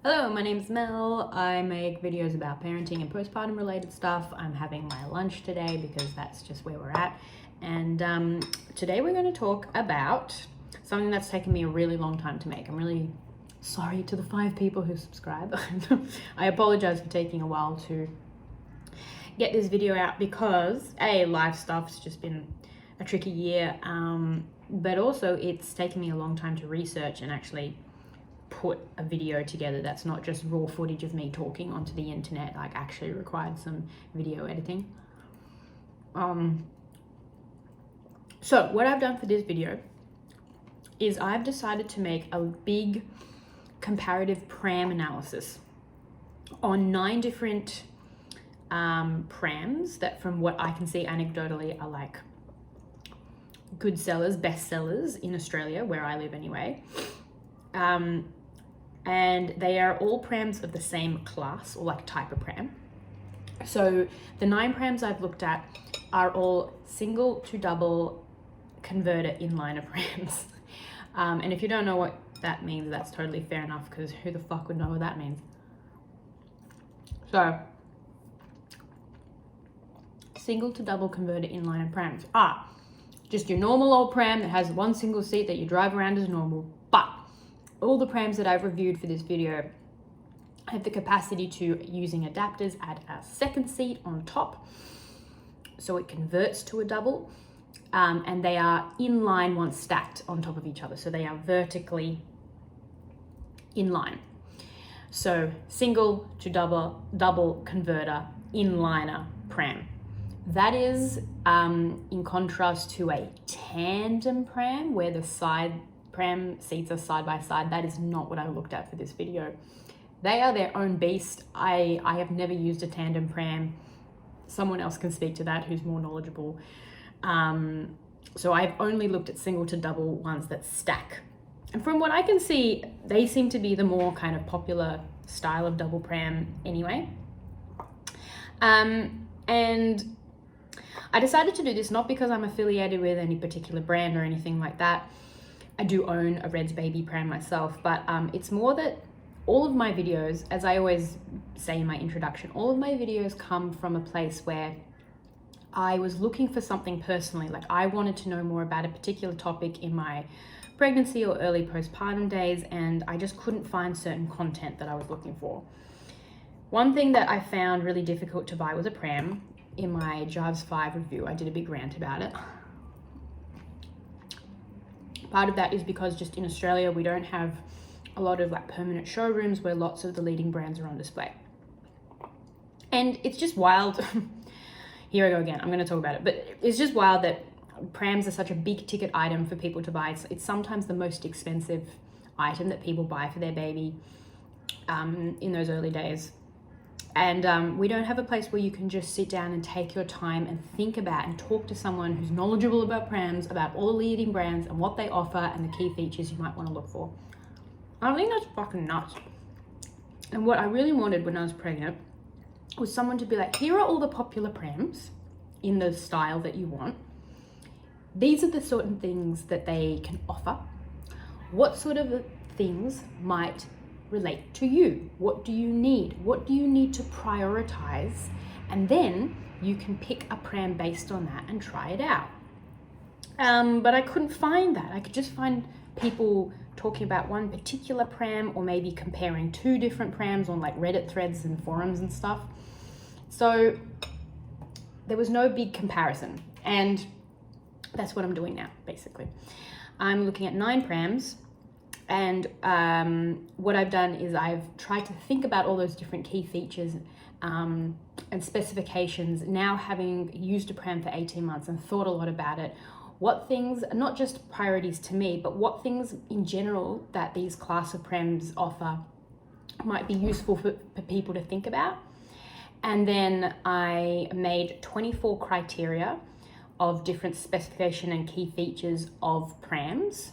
Hello, my name's Mel. I make videos about parenting and postpartum related stuff. I'm having my lunch today because that's just where we're at. And today we're going to talk about something that's taken me a really long time to make. I'm really sorry to the 5 people who subscribe. I apologize for taking a while to get this video out because life stuff's just been a tricky year, but also it's taken me a long time to research and actually put a video together that's not just raw footage of me talking onto the internet, like actually required some video editing. So what I've done for this video is I've decided to make a big comparative pram analysis on 9 different prams that, from what I can see anecdotally, are like good sellers, best sellers in Australia, where I live anyway. And they are all prams of the same class or like type of pram. So the 9 prams I've looked at are all single to double converter inliner prams. And if you don't know what that means, that's totally fair enough, because who the fuck would know what that means? So single to double converter inliner prams are just your normal old pram that has one single seat that you drive around as normal. But all the prams that I've reviewed for this video have the capacity to, using adapters, add a second seat on top, so it converts to a double, and they are inline once stacked on top of each other, so they are vertically inline. So single to double converter inliner pram. That is in contrast to a tandem pram where the side pram seats are side by side. That is not what I looked at for this video. They are their own beast. I have never used a tandem pram. Someone else can speak to that who's more knowledgeable. So I've only looked at single to double ones that stack. And from what I can see, they seem to be the more kind of popular style of double pram anyway. And I decided to do this not because I'm affiliated with any particular brand or anything like that. I do own a Redsbaby pram myself, but it's more that all of my videos, as I always say in my introduction, all of my videos come from a place where I was looking for something personally. Like, I wanted to know more about a particular topic in my pregnancy or early postpartum days, and I just couldn't find certain content that I was looking for. One thing that I found really difficult to buy was a pram. In my Jive5 review, I did a big rant about it. Part of that is because just in Australia, we don't have a lot of like permanent showrooms where lots of the leading brands are on display. And it's just wild. Here I go again, I'm going to talk about it, but it's just wild that prams are such a big ticket item for people to buy. It's sometimes the most expensive item that people buy for their baby in those early days. And we don't have a place where you can just sit down and take your time and think about and talk to someone who's knowledgeable about prams, about all the leading brands and what they offer and the key features you might want to look for. I think that's fucking nuts. And what I really wanted when I was pregnant was someone to be like, here are all the popular prams in the style that you want. These are the sort of things that they can offer. What sort of things might relate to you? What do you need? What do you need to prioritize? And then you can pick a pram based on that and try it out. But I couldn't find that. I could just find people talking about one particular pram, or maybe comparing 2 different prams on like Reddit threads and forums and stuff. So there was no big comparison, and that's what I'm doing now. Basically, I'm looking at 9 prams. And what I've done is I've tried to think about all those different key features and specifications, now having used a pram for 18 months and thought a lot about it. What things, not just priorities to me, but what things in general that these class of prams offer might be useful for people to think about. And then I made 24 criteria of different specification and key features of prams.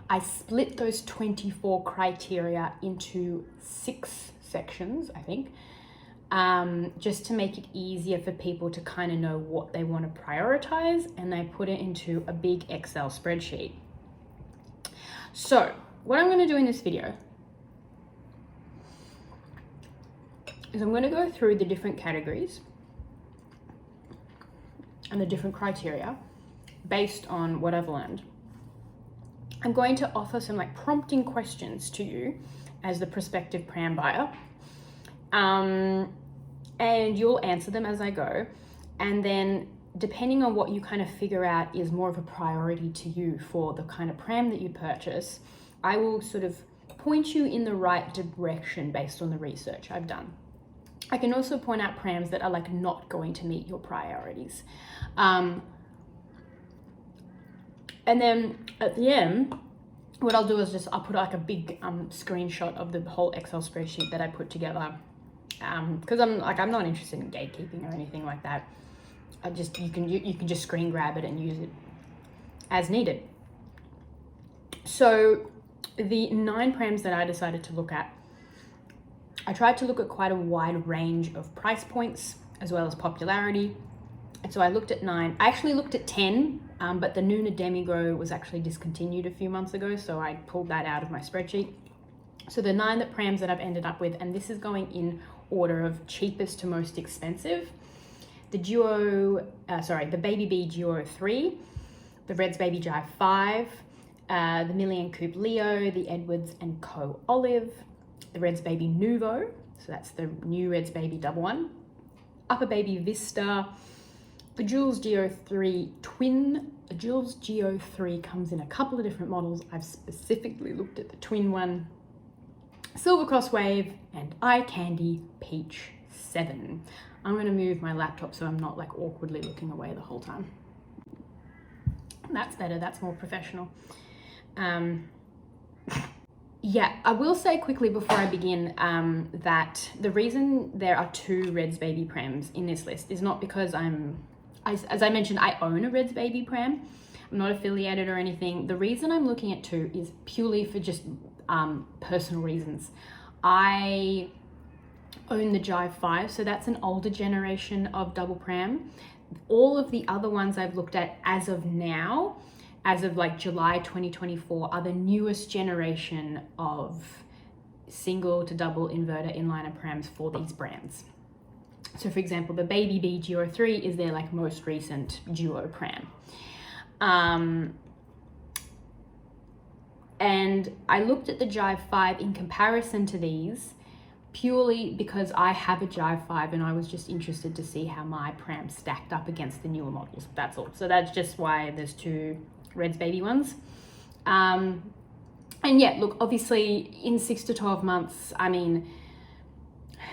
I split those 24 criteria into 6 sections, I think, just to make it easier for people to kind of know what they want to prioritize, and I put it into a big Excel spreadsheet. So what I'm going to do in this video is I'm going to go through the different categories and the different criteria based on what I've learned. I'm going to offer some like prompting questions to you as the prospective pram buyer. And you'll answer them as I go. And then depending on what you kind of figure out is more of a priority to you for the kind of pram that you purchase, I will sort of point you in the right direction based on the research I've done. I can also point out prams that are like not going to meet your priorities. And then at the end, what I'll do is I'll put like a big screenshot of the whole Excel spreadsheet that I put together. Because I'm not interested in gatekeeping or anything like that. You can just screen grab it and use it as needed. So the 9 prams that I decided to look at, I tried to look at quite a wide range of price points as well as popularity. And so I looked at 9. I actually looked at 10, but the Nuna Demigro was actually discontinued a few months ago, so I pulled that out of my spreadsheet. So the 9 prams that I've ended up with, and this is going in order of cheapest to most expensive: the Babybee Duo3, the Redsbaby Jive5, the Million Coup Leo, the Edwards & Co Olive, the Redsbaby Nuvo, so that's the new Redsbaby Duo3, Uppababy Vista, the Joolz Geo3 TWIN. The Joolz Geo3 comes in a couple of different models. I've specifically looked at the twin one, Silvercross Wave, and iCandy Peach 7. I'm going to move my laptop so I'm not like awkwardly looking away the whole time. That's better, that's more professional. Yeah, I will say quickly before I begin that the reason there are 2 Redsbaby prams in this list is not because as I mentioned, I own a Redsbaby pram. I'm not affiliated or anything. The reason I'm looking at 2 is purely for just personal reasons. I own the Jive5, so that's an older generation of double pram. All of the other ones I've looked at as of now, as of like July 2024, are the newest generation of single to double inverter inliner prams for these brands. So for example, the Babybee Duo3 is their like most recent duo pram. And I looked at the Jive5 in comparison to these purely because I have a Jive5 and I was just interested to see how my pram stacked up against the newer models. That's all. So that's just why there's 2 Redsbaby ones. And yeah, look, obviously in 6 to 12 months, I mean,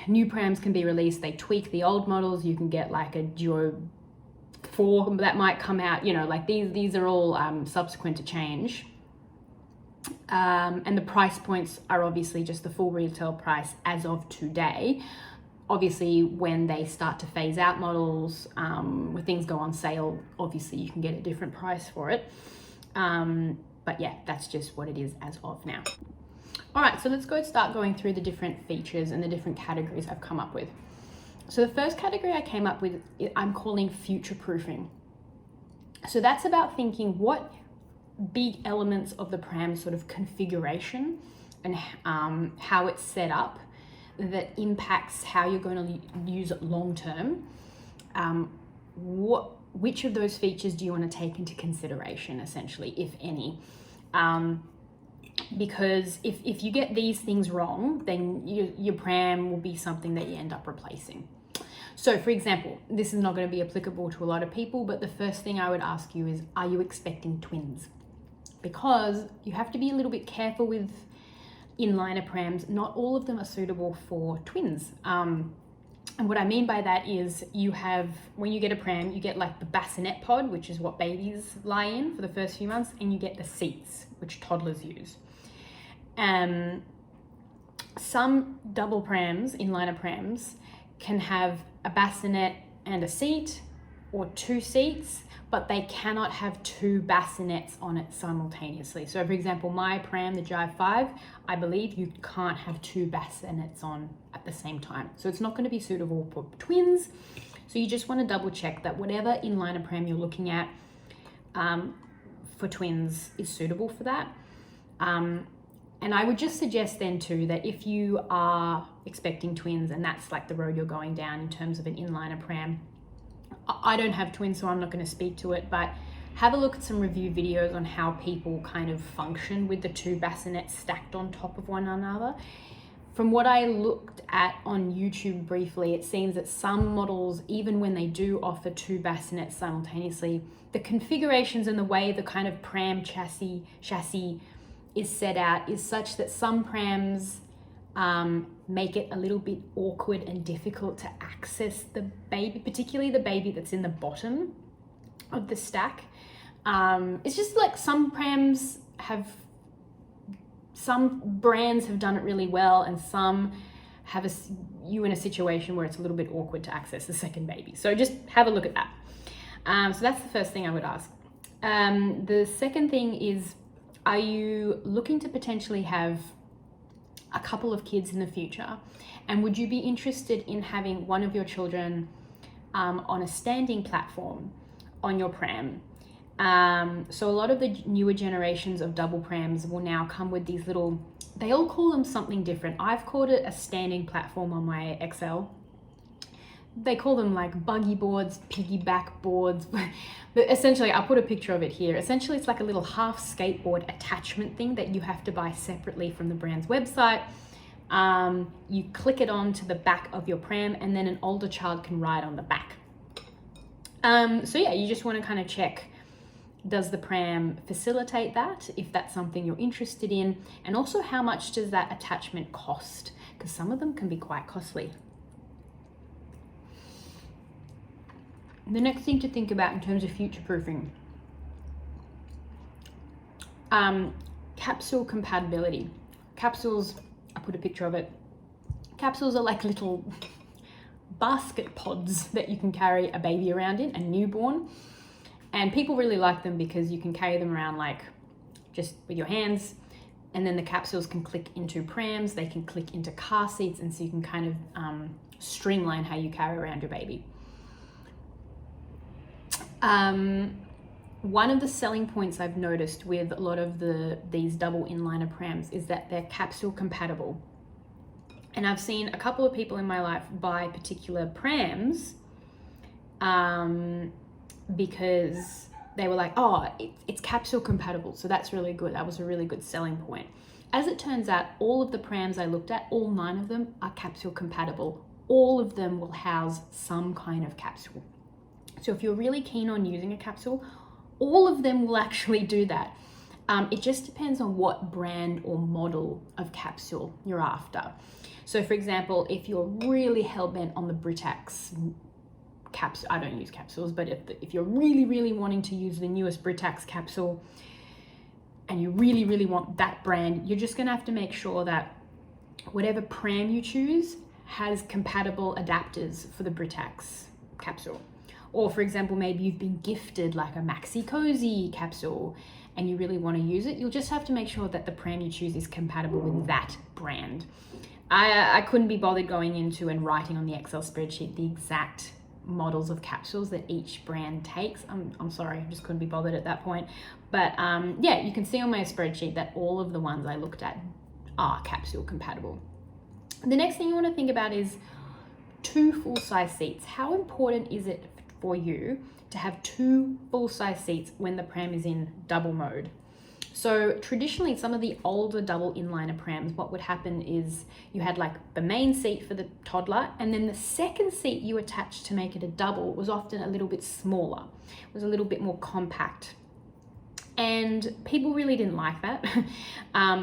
new prams can be released. They tweak the old models. You can get like a Duo 4 that might come out, you know, like these are all subsequent to change. And the price points are obviously just the full retail price as of today. Obviously, when they start to phase out models, when things go on sale, obviously you can get a different price for it. But yeah, that's just what it is as of now. All right, so let's start going through the different features and the different categories I've come up with. So the first category I came up with, I'm calling future-proofing. So that's about thinking what big elements of the pram sort of configuration and how it's set up that impacts how you're going to use it long term. Which of those features do you want to take into consideration, essentially, if any? Because if you get these things wrong, then your pram will be something that you end up replacing. So for example, this is not going to be applicable to a lot of people, but the first thing I would ask you is, are you expecting twins? Because you have to be a little bit careful with inliner prams. Not all of them are suitable for twins. And what I mean by that is when you get a pram, you get like the bassinet pod, which is what babies lie in for the first few months, and you get the seats, which toddlers use. Some double prams, inliner prams, can have a bassinet and a seat, or 2 seats, but they cannot have 2 bassinets on it simultaneously. So for example, my pram, the Jive5, I believe you can't have 2 bassinets on at the same time. So it's not going to be suitable for twins. So you just want to double check that whatever inliner pram you're looking at for twins is suitable for that. And I would just suggest then too that if you are expecting twins and that's like the road you're going down in terms of an inliner pram, I don't have twins, so I'm not going to speak to it, but have a look at some review videos on how people kind of function with the two bassinets stacked on top of one another. From what I looked at on YouTube briefly, it seems that some models, even when they do offer two bassinets simultaneously, the configurations and the way the kind of pram chassis is set out is such that some prams make it a little bit awkward and difficult to access the baby, particularly the baby that's in the bottom of the stack. It's just like some brands have done it really well, and some have you in a situation where it's a little bit awkward to access the second baby. So just have a look at that. So that's the first thing I would ask. The second thing is, are you looking to potentially have a couple of kids in the future? And would you be interested in having one of your children on a standing platform on your pram? So a lot of the newer generations of double prams will now come with these little, they all call them something different. I've called it a standing platform on my XL. They call them like buggy boards, piggyback boards, but essentially I'll put a picture of it here. Essentially it's like a little half skateboard attachment thing that you have to buy separately from the brand's website. You click it onto the back of your pram and then an older child can ride on the back. So yeah, you just want to kind of check, does the pram facilitate that, if that's something you're interested in, and also how much does that attachment cost, because some of them can be quite costly. The next thing to think about in terms of future-proofing, capsule compatibility. Capsules, I put a picture of it. Capsules are like little basket pods that you can carry a baby around in, a newborn. And people really like them because you can carry them around like just with your hands, and then the capsules can click into prams, they can click into car seats, and so you can kind of streamline how you carry around your baby. One of the selling points I've noticed with a lot of these double inliner prams is that they're capsule compatible. And I've seen a couple of people in my life buy particular prams because they were like, oh, it's capsule compatible, so that's really good. That was a really good selling point. As it turns out, all of the prams I looked at, all 9 of them are capsule compatible. All of them will house some kind of capsule. So if you're really keen on using a capsule, all of them will actually do that. It just depends on what brand or model of capsule you're after. So for example, if you're really hell-bent on the Britax capsule, I don't use capsules, but if you're really wanting to use the newest Britax capsule and you really want that brand, you're just gonna have to make sure that whatever pram you choose has compatible adapters for the Britax capsule. Or for example, maybe you've been gifted like a Maxi Cozy capsule and you really want to use it, you'll just have to make sure that the pram you choose is compatible with that brand. I couldn't be bothered going into and writing on the Excel spreadsheet the exact models of capsules that each brand takes. I'm sorry, I just couldn't be bothered at that point. But yeah, you can see on my spreadsheet that all of the ones I looked at are capsule compatible. The next thing you want to think about is 2 full-size seats. How important is it for you to have 2 full-size seats when the pram is in double mode? So traditionally, some of the older double inliner prams, what would happen is you had like the main seat for the toddler, and then the second seat you attached to make it a double was often a little bit smaller. It was a little bit more compact. And people really didn't like that.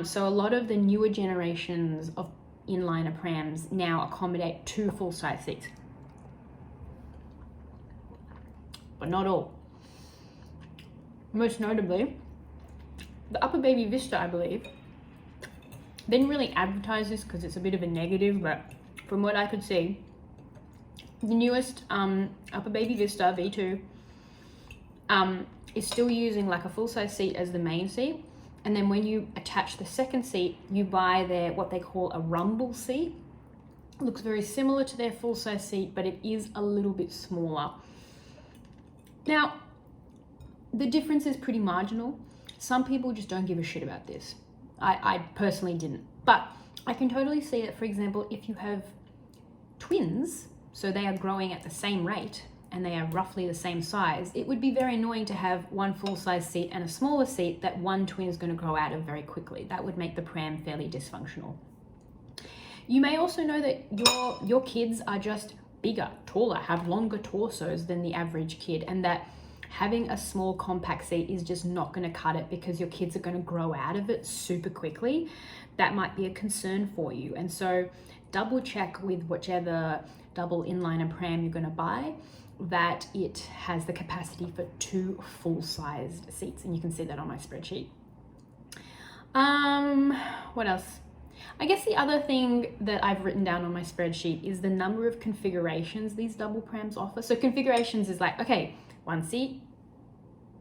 So a lot of the newer generations of inliner prams now accommodate 2 full-size seats. But not all. Most notably, the Uppababy Vista, I believe, didn't really advertise this because it's a bit of a negative, but from what I could see, the newest Uppababy Vista V2 is still using like a full-size seat as the main seat, and then when you attach the second seat, you buy their what they call a rumble seat. It looks very similar to their full-size seat, but it is a little bit smaller. Now, the difference is pretty marginal. Some people just don't give a shit about this. I personally didn't. But I can totally see it, for example, if you have twins, so they are growing at the same rate and they are roughly the same size, it would be very annoying to have one full-size seat and a smaller seat that one twin is going to grow out of very quickly. That would make the pram fairly dysfunctional. You may also know that your kids are just bigger, taller, have longer torsos than the average kid, and that having a small compact seat is just not going to cut it because your kids are going to grow out of it super quickly. That might be a concern for you. And so double check with whichever double inliner pram you're going to buy that it has the capacity for 2 full-sized seats, and you can see that on my spreadsheet. What else? I guess the other thing that I've written down on my spreadsheet is the number of configurations these double prams offer. So configurations is like, okay, 1 seat,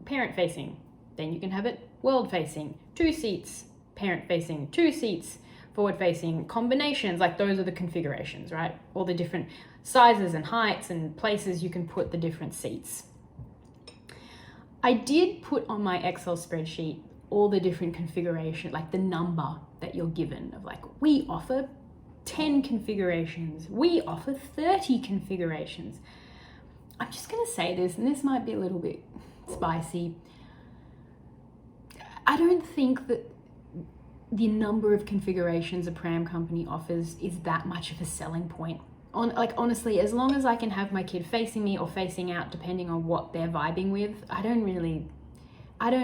parent facing, then you can have it world facing, 2 seats, parent facing, 2 seats, forward facing, combinations, like those are the configurations, right? All the different sizes and heights and places you can put the different seats. I did put on my Excel spreadsheet all the different configuration, like the number that you're given of like, we offer 10 configurations, we offer 30 configurations. I'm just gonna say this, and this might be a little bit spicy. I don't think that the number of configurations a pram company offers is that much of a selling point. Honestly, as long as I can have my kid facing me or facing out, depending on what they're vibing with, I don't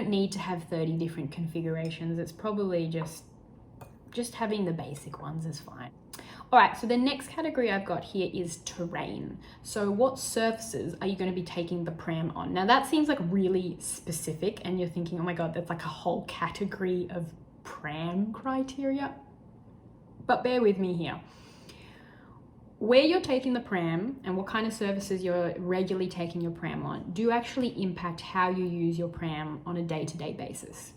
need to have 30 different configurations. It's probably just having the basic ones is fine. All right, so the next category I've got here is terrain. So what surfaces are you going to be taking the pram on? Now that seems like really specific and you're thinking, oh my God, that's like a whole category of pram criteria. But bear with me here. Where you're taking the pram and what kind of surfaces you're regularly taking your pram on do actually impact how you use your pram on a day-to-day basis.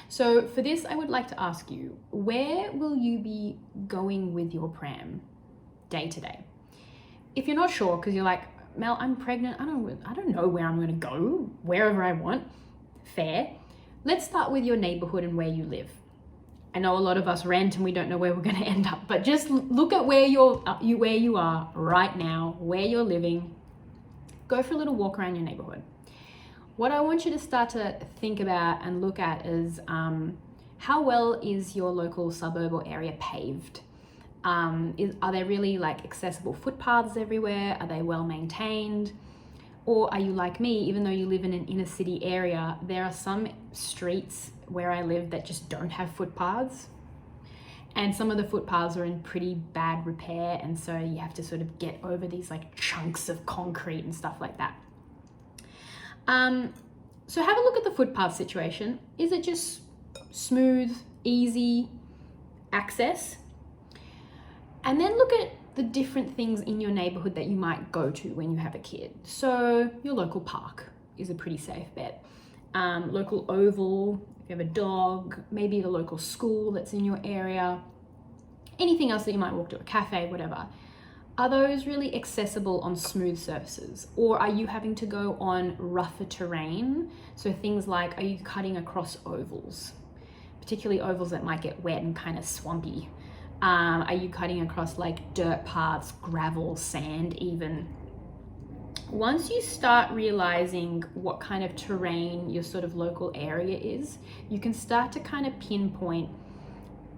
So for this, I would like to ask you, where will you be going with your pram day to day? If you're not sure, because you're like, Mel, I'm pregnant, I don't know where I'm gonna go, wherever I want, fair. Let's start with your neighborhood and where you live. I know a lot of us rent and we don't know where we're gonna end up, but just look at where you are right now, where you're living. Go for a little walk around your neighborhood. What I want you to start to think about and look at is how well is your local suburb or area paved? Are there really like accessible footpaths everywhere? Are they well maintained? Or are you like me, even though you live in an inner city area, there are some streets where I live that just don't have footpaths. And some of the footpaths are in pretty bad repair. And so you have to sort of get over these like chunks of concrete and stuff like that. So have a look at the footpath situation. Is it just smooth, easy access? And then look at the different things in your neighborhood that you might go to when you have a kid. So your local park is a pretty safe bet. Local oval, if you have a dog, maybe the local school that's in your area, anything else that you might walk to, a cafe, whatever. Are those really accessible on smooth surfaces? Or are you having to go on rougher terrain? So things like, are you cutting across ovals? Particularly ovals that might get wet and kind of swampy. Are you cutting across like dirt paths, gravel, sand even? Once you start realizing what kind of terrain your sort of local area is, you can start to kind of pinpoint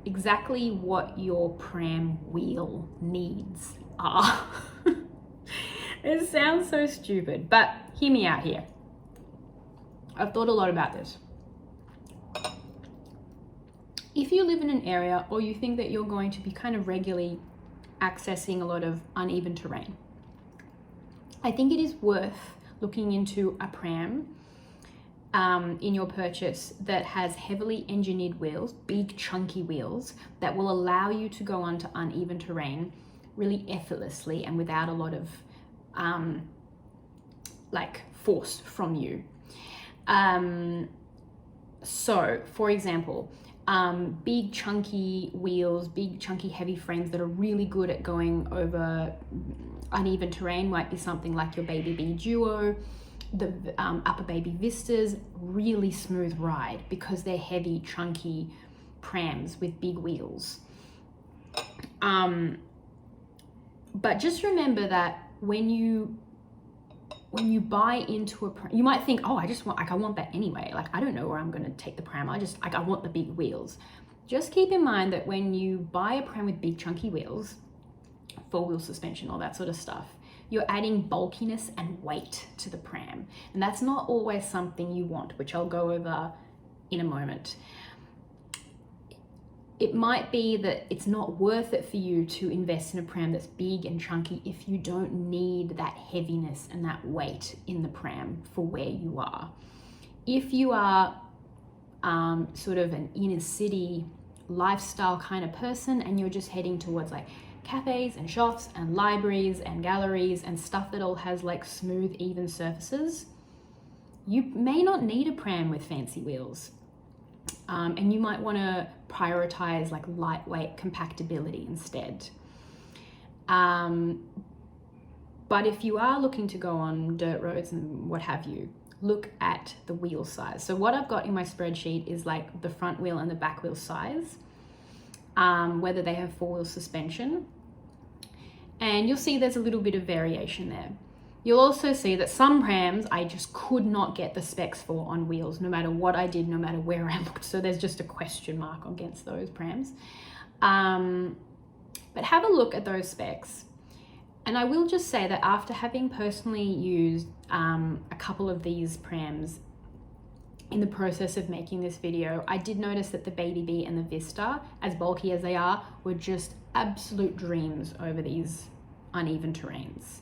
exactly what your pram wheel needs are. It sounds so stupid, but hear me out here. I've thought a lot about this. If you live in an area or you think that you're going to be kind of regularly accessing a lot of uneven terrain, I think it is worth looking into a pram in your purchase that has heavily engineered wheels, big chunky wheels that will allow you to go onto uneven terrain really effortlessly and without a lot of like force from you. So for example, big chunky wheels, big chunky heavy frames that are really good at going over uneven terrain might be something like your Babybee Duo, the Uppababy Vistas, really smooth ride because they're heavy, chunky, prams with big wheels. But just remember that when you buy into a pram, you might think, oh, I want that anyway. Like, I don't know where I'm going to take the pram. I want the big wheels. Just keep in mind that when you buy a pram with big chunky wheels, 4-wheel suspension, all that sort of stuff, you're adding bulkiness and weight to the pram. And that's not always something you want, which I'll go over in a moment. It might be that it's not worth it for you to invest in a pram that's big and chunky if you don't need that heaviness and that weight in the pram for where you are. If you are sort of an inner city lifestyle kind of person and you're just heading towards like cafes and shops and libraries and galleries and stuff that all has like smooth, even surfaces, you may not need a pram with fancy wheels. And you might want to prioritize like lightweight compactability instead. But if you are looking to go on dirt roads and what have you, look at the wheel size. So what I've got in my spreadsheet is like the front wheel and the back wheel size, whether they have 4-wheel suspension. And you'll see there's a little bit of variation there. You'll also see that some prams I just could not get the specs for on wheels, no matter what I did, no matter where I looked. So there's just a question mark against those prams. But have a look at those specs. And I will just say that after having personally used a couple of these prams in the process of making this video, I did notice that the Babybee and the Vista, as bulky as they are, were just absolute dreams over these uneven terrains.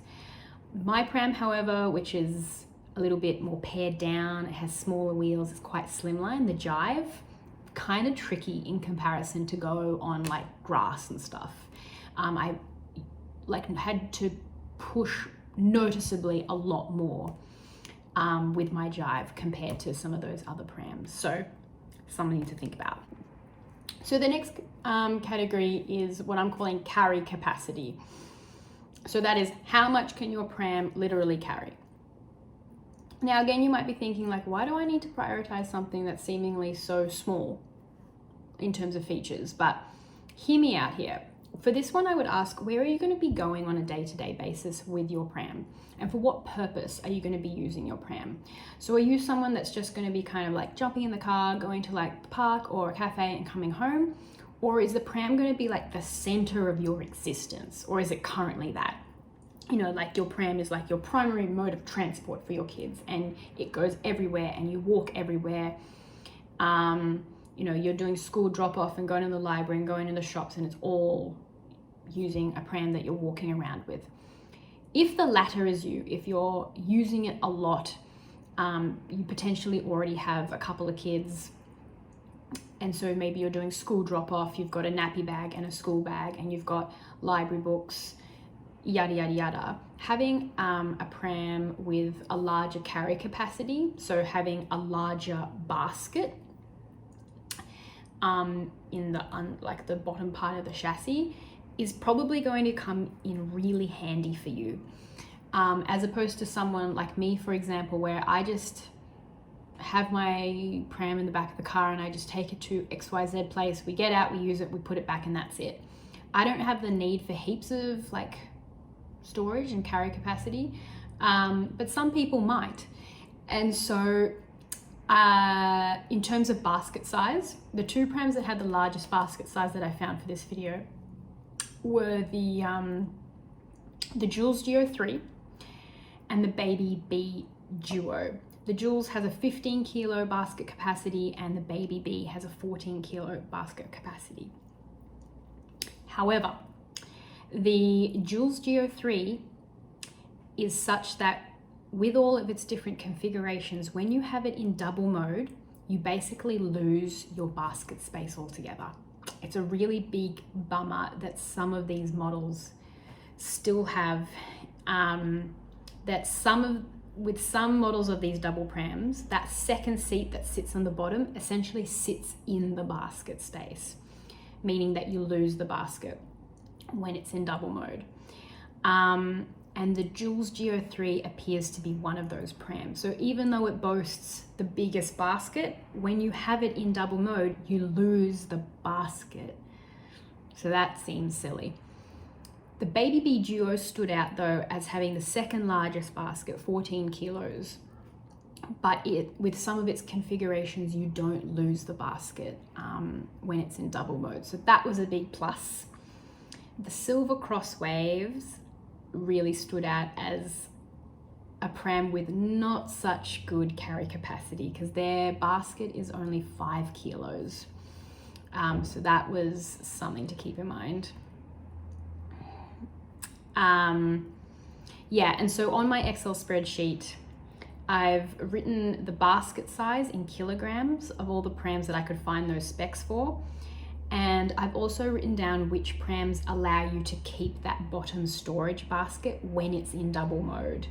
My pram, however, which is a little bit more pared down, it has smaller wheels, it's quite slimline, the Jive, kind of tricky in comparison to go on like grass and stuff. I like had to push noticeably a lot more with my Jive compared to some of those other prams. So something to think about. So the next category is what I'm calling carry capacity. So that is, how much can your pram literally carry? Now, again, you might be thinking like, why do I need to prioritize something that's seemingly so small in terms of features? But hear me out here. For this one, I would ask, where are you going to be going on a day-to-day basis with your pram? And for what purpose are you going to be using your pram? So are you someone that's just going to be kind of like jumping in the car, going to like the park or a cafe and coming home? Or is the pram going to be like the center of your existence? Or is it currently that? You know, like your pram is like your primary mode of transport for your kids and it goes everywhere and you walk everywhere. You know, you're doing school drop off and going to the library and going to the shops and it's all using a pram that you're walking around with. If the latter is you, if you're using it a lot, you potentially already have a couple of kids. And so maybe you're doing school drop off, you've got a nappy bag and a school bag and you've got library books, yada, yada, yada. Having a pram with a larger carry capacity, so having a larger basket in the like the bottom part of the chassis is probably going to come in really handy for you. As opposed to someone like me, for example, where I just have my pram in the back of the car and I just take it to XYZ place, we get out, we use it, we put it back and that's it. I don't have the need for heaps of like storage and carry capacity, but some people might. And so in terms of basket size, the two prams that had the largest basket size that I found for this video were the Joolz Geo3 and the Babybee Duo. The Joolz has a 15 kilo basket capacity and the Babybee has a 14 kilo basket capacity. However, the Joolz Geo3 is such that with all of its different configurations, when you have it in double mode, you basically lose your basket space altogether. It's a really big bummer that some of these models still have, with some models of these double prams, that second seat that sits on the bottom essentially sits in the basket space, meaning that you lose the basket when it's in double mode. and the Joolz Geo3 appears to be one of those prams. So even though it boasts the biggest basket, when you have it in double mode, you lose the basket. So that seems silly. The Babybee Duo stood out though as having the second largest basket, 14 kilos. But with some of its configurations, you don't lose the basket when it's in double mode. So that was a big plus. The Silvercross Waves really stood out as a pram with not such good carry capacity because their basket is only 5 kilos. So that was something to keep in mind. Yeah, and so on my Excel spreadsheet, I've written the basket size in kilograms of all the prams that I could find those specs for. And I've also written down which prams allow you to keep that bottom storage basket when it's in double mode.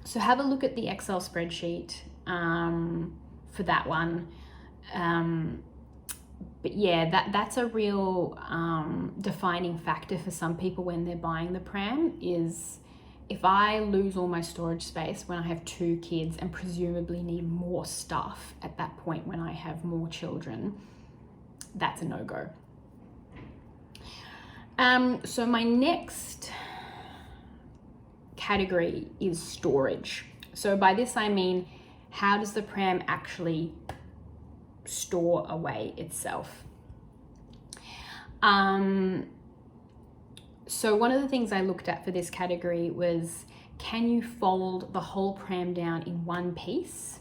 So have a look at the Excel spreadsheet for that one. But yeah, that's a real defining factor for some people when they're buying the pram is if I lose all my storage space when I have 2 kids and presumably need more stuff at that point when I have more children, that's a no-go. So my next category is storage. So by this I mean, how does the pram actually store away itself? So one of the things I looked at for this category was, can you fold the whole pram down in one piece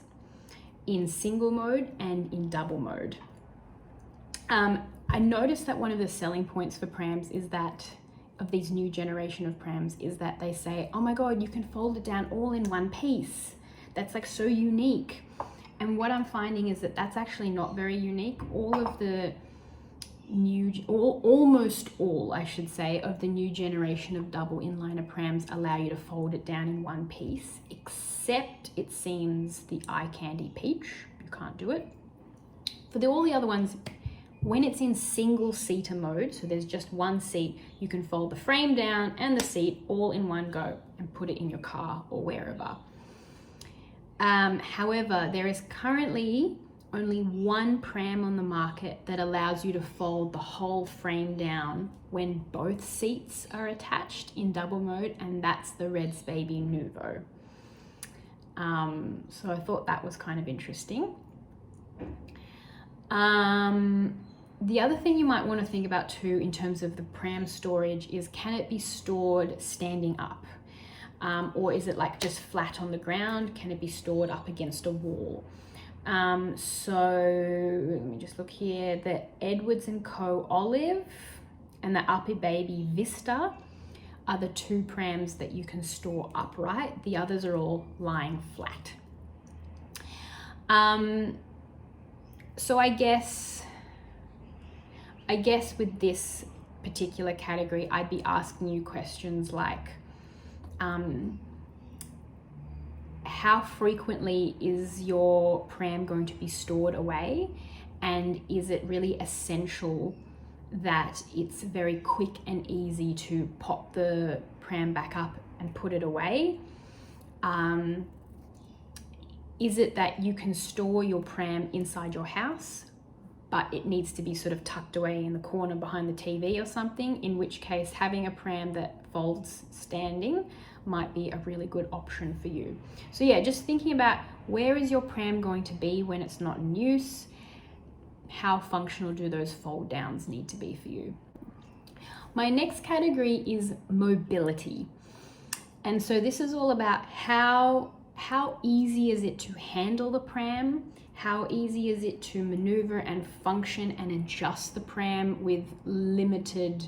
in single mode and in double mode? I noticed that one of the selling points for prams is that, of these new generation of prams, is that they say, oh my God, you can fold it down all in one piece. That's like so unique. And what I'm finding is that that's actually not very unique. All of the almost all, I should say, of the new generation of double inliner prams allow you to fold it down in one piece, except it seems the iCandy Peach, you can't do it. For all the other ones, when it's in single seater mode, so there's just one seat, you can fold the frame down and the seat all in one go and put it in your car or wherever. However, there is currently only one pram on the market that allows you to fold the whole frame down when both seats are attached in double mode, and that's the Redsbaby Nuvo. So I thought that was kind of interesting. The other thing you might want to think about too in terms of the pram storage is, can it be stored standing up? Or is it like just flat on the ground? Can it be stored up against a wall? So let me just look here. The Edwards & Co Olive and the Uppababy Vista are the 2 prams that you can store upright. The others are all lying flat. So I guess with this particular category, I'd be asking you questions like, how frequently is your pram going to be stored away? And is it really essential that it's very quick and easy to pop the pram back up and put it away? Is it that you can store your pram inside your house, but it needs to be sort of tucked away in the corner behind the TV or something, in which case having a pram that folds standing might be a really good option for you. So yeah, just thinking about, where is your pram going to be when it's not in use? How functional do those fold downs need to be for you? My next category is mobility. And so this is all about how easy is it to handle the pram? How easy is it to maneuver and function and adjust the pram with limited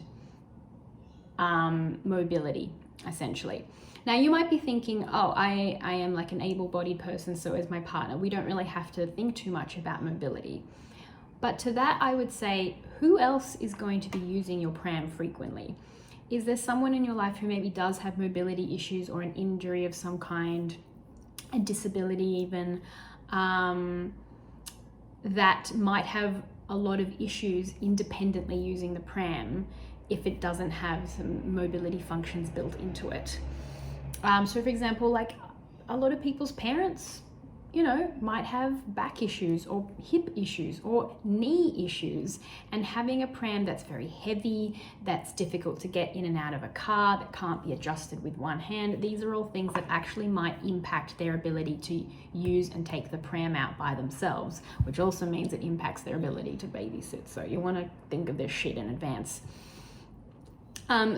mobility, essentially? Now you might be thinking, oh, I am like an able-bodied person, so is my partner. We don't really have to think too much about mobility. But to that, I would say, who else is going to be using your pram frequently? Is there someone in your life who maybe does have mobility issues or an injury of some kind, a disability even, that might have a lot of issues independently using the pram? if it doesn't have some mobility functions built into it. So for example, like a lot of people's parents, you know, might have back issues or hip issues or knee issues, and having a pram that's very heavy, that's difficult to get in and out of a car, that can't be adjusted with one hand, these are all things that actually might impact their ability to use and take the pram out by themselves, which also means it impacts their ability to babysit. So you want to think of this shit in advance.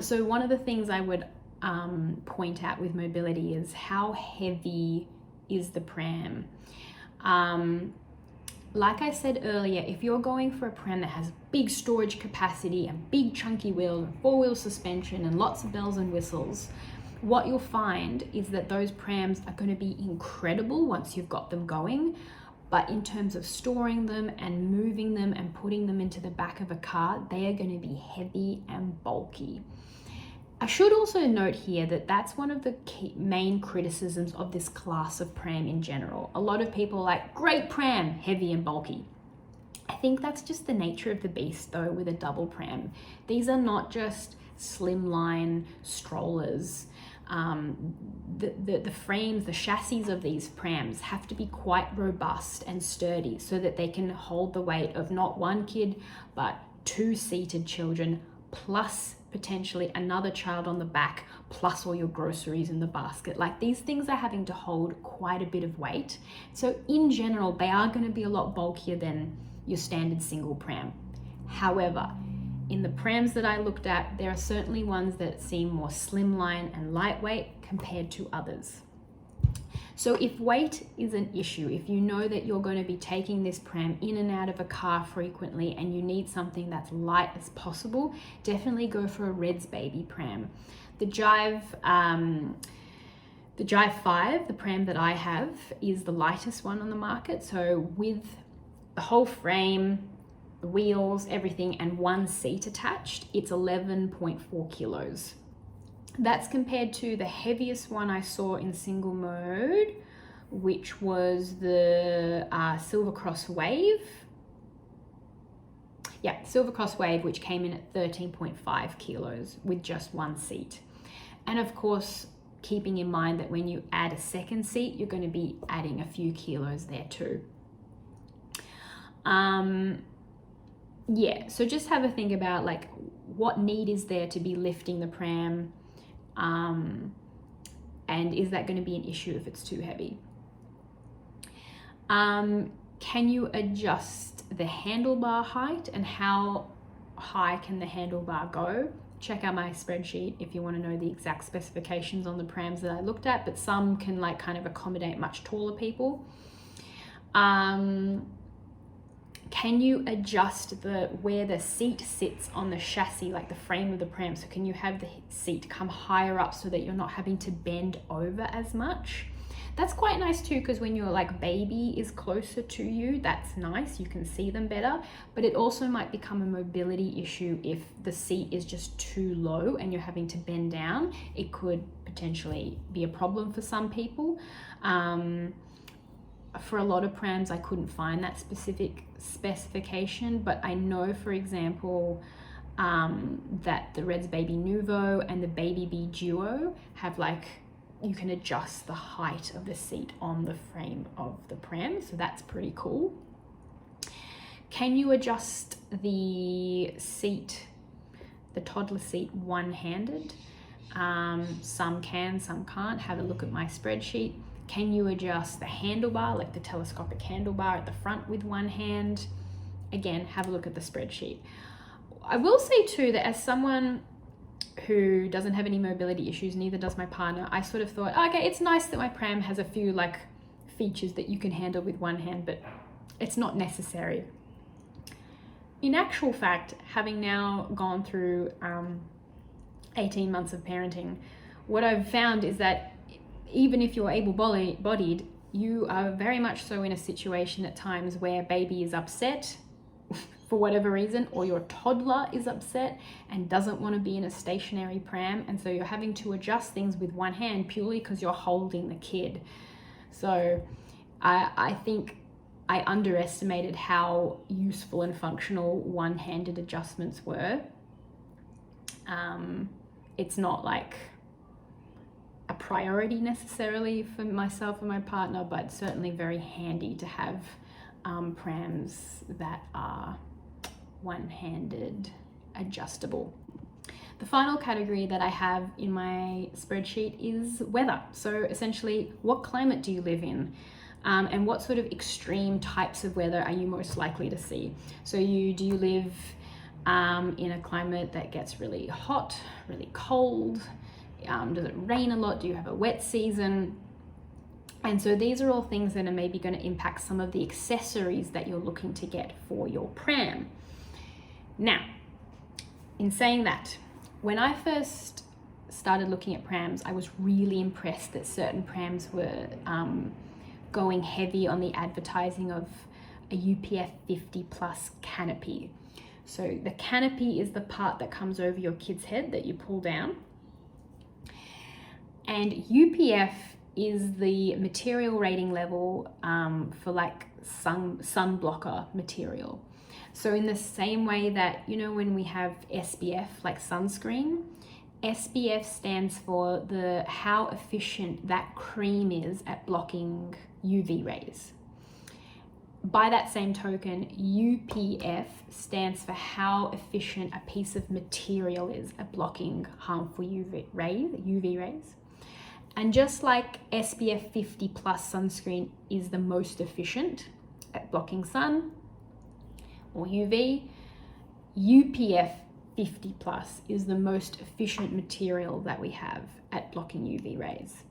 So one of the things I would point out with mobility is how heavy is the pram. Like I said earlier, if you're going for a pram that has big storage capacity and big chunky wheels and four-wheel suspension and lots of bells and whistles, what you'll find is that those prams are going to be incredible once you've got them going, but in terms of storing them and moving them and putting them into the back of a car, they are going to be heavy and bulky. I should also note here that that's one of the main criticisms of this class of pram in general. A lot of people are like, great pram, heavy and bulky. I think that's just the nature of the beast though with a double pram. These are not just slimline strollers. The frames, the chassis of these prams have to be quite robust and sturdy so that they can hold the weight of not one kid, but two seated children, plus potentially another child on the back, plus all your groceries in the basket. Like, these things are having to hold quite a bit of weight. So in general, they are going to be a lot bulkier than your standard single pram. However, in the prams that I looked at, there are certainly ones that seem more slimline and lightweight compared to others. So if weight is an issue, if you know that you're going to be taking this pram in and out of a car frequently and you need something that's light as possible, definitely go for a Redsbaby pram. The Jive5, the pram that I have, is the lightest one on the market. So with the whole frame, the wheels, everything, and one seat attached, it's 11.4 kilos. That's compared to the heaviest one I saw in single mode, which was the Silvercross Wave. Yeah, Silvercross Wave, which came in at 13.5 kilos with just one seat. And of course, keeping in mind that when you add a second seat, you're going to be adding a few kilos there too. Yeah, so just have a think about like what need is there to be lifting the pram, and is that going to be an issue if it's too heavy? Can you adjust the handlebar height, and how high can the handlebar go? Check out my spreadsheet if you want to know the exact specifications on the prams that I looked at, but some can like kind of accommodate much taller people. Can you adjust where the seat sits on the chassis, like the frame of the pram? So can you have the seat come higher up so that you're not having to bend over as much? That's quite nice too, because when your like baby is closer to you, that's nice, you can see them better. But it also might become a mobility issue if the seat is just too low and you're having to bend down. It could potentially be a problem for some people. For a lot of prams, I couldn't find that specific specification, but I know, for example, that the Redsbaby Nuvo and the Babybee Duo have like, you can adjust the height of the seat on the frame of the pram, so that's pretty cool. Can you adjust the seat, the toddler seat, one-handed? Some can, some can't. Have a look at my spreadsheet. Can you adjust the handlebar, like the telescopic handlebar at the front with one hand? Again, have a look at the spreadsheet. I will say too that as someone who doesn't have any mobility issues, neither does my partner, I sort of thought, okay, it's nice that my pram has a few like features that you can handle with one hand, but it's not necessary. In actual fact, having now gone through 18 months of parenting, what I've found is that even if you're able-bodied, you are very much so in a situation at times where baby is upset for whatever reason, or your toddler is upset and doesn't want to be in a stationary pram, and so you're having to adjust things with one hand purely because you're holding the kid. So I think I underestimated how useful and functional one-handed adjustments were. It's not like a priority necessarily for myself and my partner, but certainly very handy to have prams that are one-handed adjustable. The final category that I have in my spreadsheet is weather. So essentially, what climate do you live in? And what sort of extreme types of weather are you most likely to see? So do you live in a climate that gets really hot, really cold? Does it rain a lot? Do you have a wet season? And so these are all things that are maybe going to impact some of the accessories that you're looking to get for your pram. Now, in saying that, when I first started looking at prams, I was really impressed that certain prams were going heavy on the advertising of a UPF 50 plus canopy. So the canopy is the part that comes over your kid's head that you pull down. And UPF is the material rating level for like sun blocker material. So in the same way that, you know, when we have SPF, like sunscreen, SPF stands for how efficient that cream is at blocking UV rays. By that same token, UPF stands for how efficient a piece of material is at blocking harmful UV rays. And just like SPF 50 plus sunscreen is the most efficient at blocking sun or UV, UPF 50 plus is the most efficient material that we have at blocking UV rays.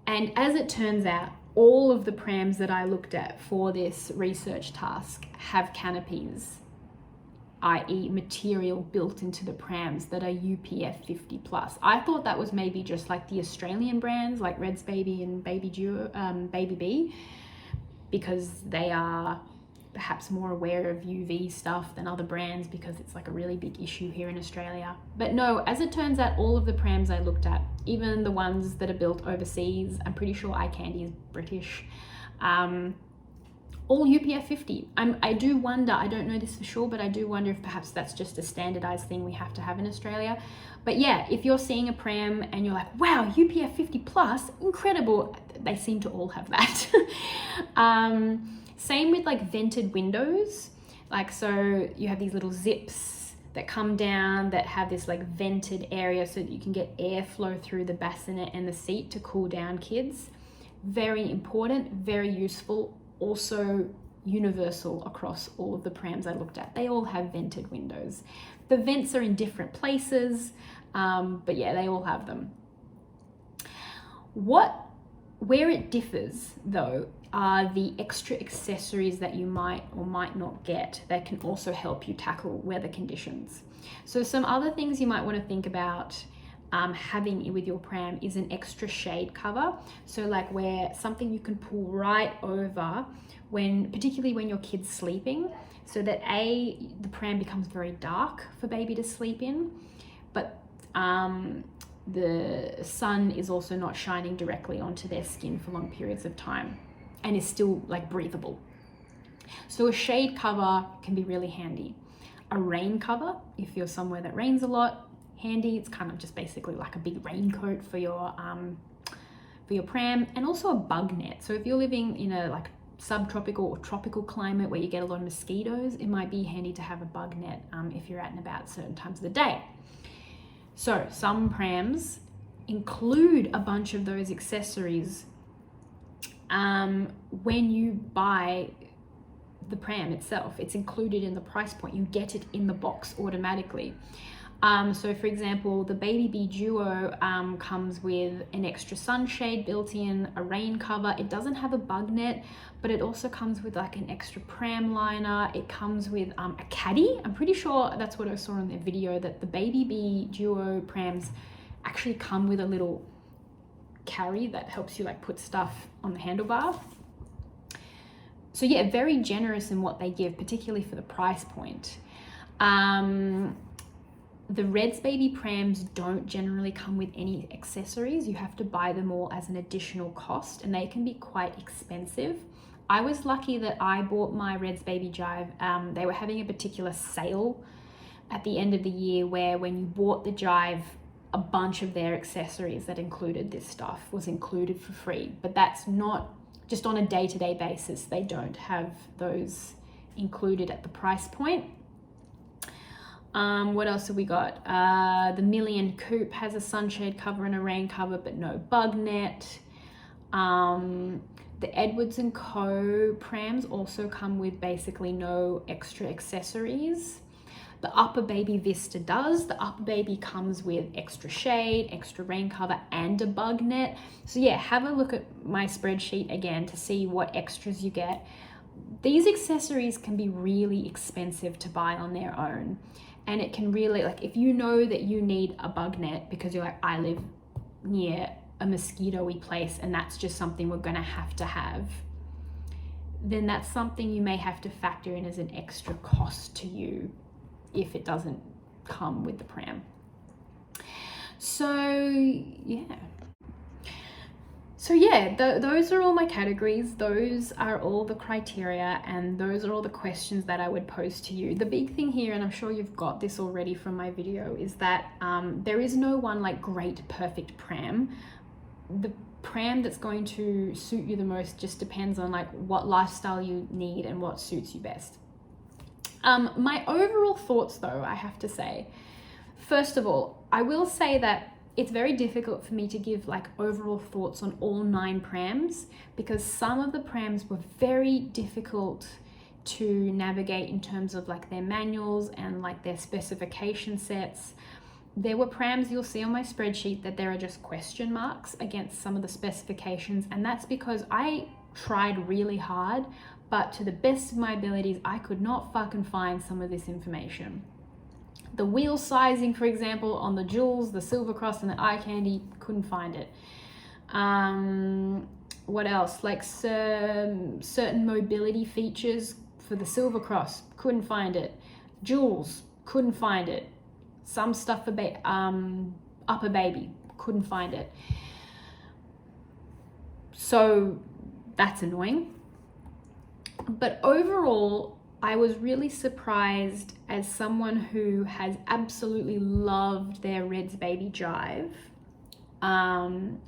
And as it turns out, all of the prams that I looked at for this research task have canopies, i.e. material built into the prams that are UPF 50 plus. I thought that was maybe just like the Australian brands like Redsbaby and Babybee, because they are perhaps more aware of UV stuff than other brands because it's like a really big issue here in Australia. But no, as it turns out, all of the prams I looked at, even the ones that are built overseas, I'm pretty sure iCandy is British, all UPF 50. I do wonder, I don't know this for sure, but I do wonder if perhaps that's just a standardized thing we have to have in Australia. But yeah, if you're seeing a pram and you're like, wow, UPF 50 plus, incredible, they seem to all have that. Same with like vented windows. Like, so you have these little zips that come down that have this like vented area so that you can get airflow through the bassinet and the seat to cool down kids. Very important, very useful, also universal across all of the prams I looked at. They all have vented windows. The vents are in different places, but yeah, they all have them. Where it differs though are the extra accessories that you might or might not get that can also help you tackle weather conditions. So some other things you might want to think about having with your pram is an extra shade cover. So like where something you can pull right over particularly when your kid's sleeping, so that the pram becomes very dark for baby to sleep in, but the sun is also not shining directly onto their skin for long periods of time and is still like breathable. So a shade cover can be really handy. A rain cover, if you're somewhere that rains a lot, handy. It's kind of just basically like a big raincoat for your pram, and also a bug net. So if you're living in a like subtropical or tropical climate where you get a lot of mosquitoes, it might be handy to have a bug net if you're out and about certain times of the day. So some prams include a bunch of those accessories when you buy the pram itself. It's included in the price point. You get it in the box automatically. So for example, the Babybee Duo comes with an extra sunshade built in, a rain cover. It doesn't have a bug net, but it also comes with like an extra pram liner. It comes with a caddy. I'm pretty sure that's what I saw in the video, that the Babybee Duo prams actually come with a little carry that helps you like put stuff on the handlebar. So yeah, very generous in what they give, particularly for the price point. The Redsbaby prams don't generally come with any accessories. You have to buy them all as an additional cost, and they can be quite expensive. I was lucky that I bought my Redsbaby Jive. They were having a particular sale at the end of the year where when you bought the Jive, a bunch of their accessories that included this stuff was included for free, but that's not just on a day-to-day basis. They don't have those included at the price point. What else have we got? The Million Coupe has a sunshade cover and a rain cover, but no bug net. The Edwards & Co. prams also come with basically no extra accessories. The Uppababy Vista does. The Uppababy comes with extra shade, extra rain cover, and a bug net. So yeah, have a look at my spreadsheet again to see what extras you get. These accessories can be really expensive to buy on their own. And it can really, like, if you know that you need a bug net because you're like, I live near a mosquito-y place and that's just something we're gonna have to have, then that's something you may have to factor in as an extra cost to you if it doesn't come with the pram. So yeah, those are all my categories. Those are all the criteria, and those are all the questions that I would pose to you. The big thing here, and I'm sure you've got this already from my video, is that there is no one like great perfect pram. The pram that's going to suit you the most just depends on like what lifestyle you need and what suits you best. My overall thoughts though, I have to say, first of all, I will say that it's very difficult for me to give like overall thoughts on all 9 prams because some of the prams were very difficult to navigate in terms of like their manuals and like their specification sets. There were prams you'll see on my spreadsheet that there are just question marks against some of the specifications, and that's because I tried really hard, but to the best of my abilities, I could not fucking find some of this information. The wheel sizing, for example, on the Joolz, the Silvercross, and the iCandy, couldn't find it. What else? Like certain mobility features for the Silvercross, couldn't find it. Joolz, couldn't find it. Some stuff for Uppababy, couldn't find it. So that's annoying. But overall, I was really surprised as someone who has absolutely loved their Redsbaby Jive. And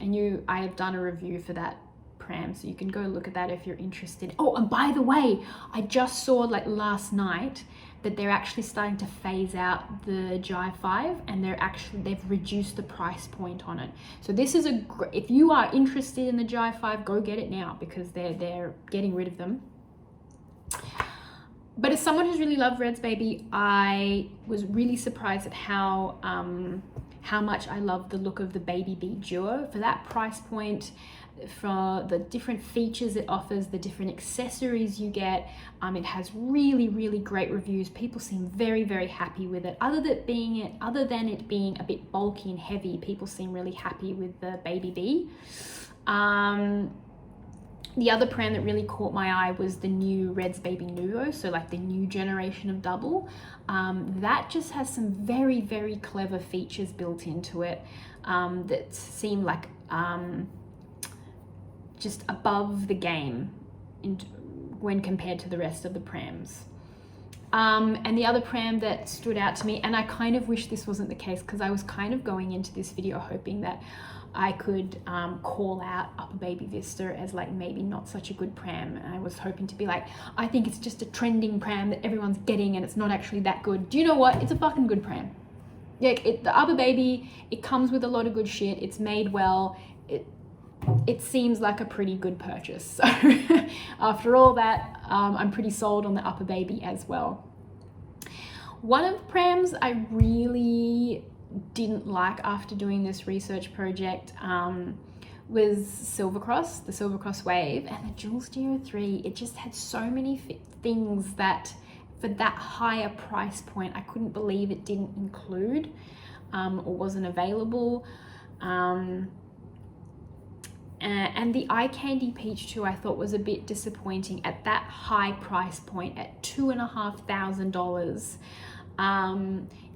I have done a review for that pram, so you can go look at that if you're interested. Oh, and by the way, I just saw like last night that they're actually starting to phase out the Jive5, and they've reduced the price point on it. So this is if you are interested in the Jive5, go get it now because they're getting rid of them. But as someone who's really loved Redsbaby, I was really surprised at how much I love the look of the Babybee Duo. For that price point, for the different features it offers, the different accessories you get, it has really, really great reviews. People seem very, very happy with it. Other than it being a bit bulky and heavy, people seem really happy with the Babybee. The other pram that really caught my eye was the new Redsbaby Nuvo, so like the new generation of double. That just has some very, very clever features built into it that seem like just above the game when compared to the rest of the prams. And the other pram that stood out to me, and I kind of wish this wasn't the case because I was kind of going into this video hoping that I could call out Uppababy Vista as like maybe not such a good pram. And I was hoping to be like, I think it's just a trending pram that everyone's getting and it's not actually that good. Do you know what? It's a fucking good pram. Like the Uppababy, it comes with a lot of good shit. It's made well. It seems like a pretty good purchase. So after all that, I'm pretty sold on the Uppababy as well. One of the prams I really didn't like after doing this research project was Silvercross, the Silvercross Wave, and the Joolz Geo3. It just had so many things that for that higher price point, I couldn't believe it didn't include or wasn't available. And the iCandy Peach 2 I thought was a bit disappointing at that high price point at $2,500.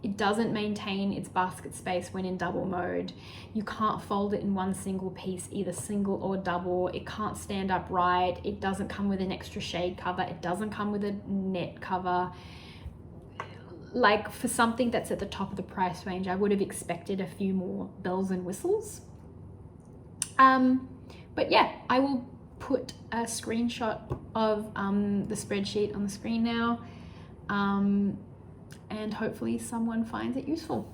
It doesn't maintain its basket space when in double mode. You can't fold it in one single piece, either single or double. It can't stand upright. It doesn't come with an extra shade cover. It doesn't come with a net cover. like for something that's at the top of the price range, I would have expected a few more bells and whistles. But yeah, I will put a screenshot of the spreadsheet on the screen now, and hopefully someone finds it useful.